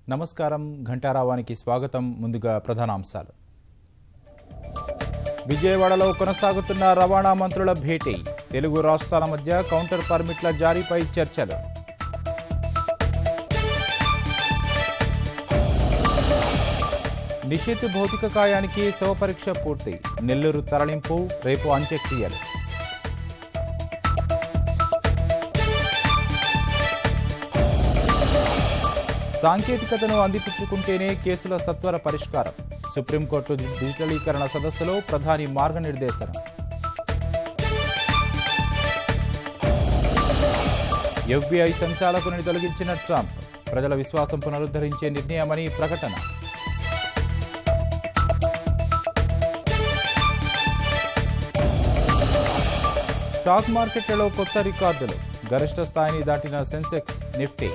నమస్కారం ఘంటారావానికి స్వాగతం. ముందుగా ప్రధానాంశాలు. విజయవాడలో కొనసాగుతున్న రవాణా మంత్రుల భేటీ. తెలుగు రాష్ట్రాల మధ్య కౌంటర్ పర్మిట్ల జారీపై చర్చలు. నిషేధ్ భౌతిక కాయానికి శవపరీక్ష పూర్తి. నెల్లూరు తరలింపు, రేపు అంత్యక్రియలు. సాంకేతికతను అందిపుచ్చుకుంటేనే కేసుల సత్వర పరిష్కారం. సుప్రీంకోర్టు డిజిటలీకరణ సదస్సులో ప్రధాని మార్గనిర్దేశన. ఎఫ్బీఐ సంచాలకుని తొలగించిన ట్రంప్. ప్రజల విశ్వాసం పునరుద్ధరించే నిర్ణయమని ప్రకటన. స్టాక్ మార్కెట్లలో కొత్త రికార్డులు. గరిష్ట స్థాయిని దాటిన సెన్సెక్స్, నిఫ్టీ.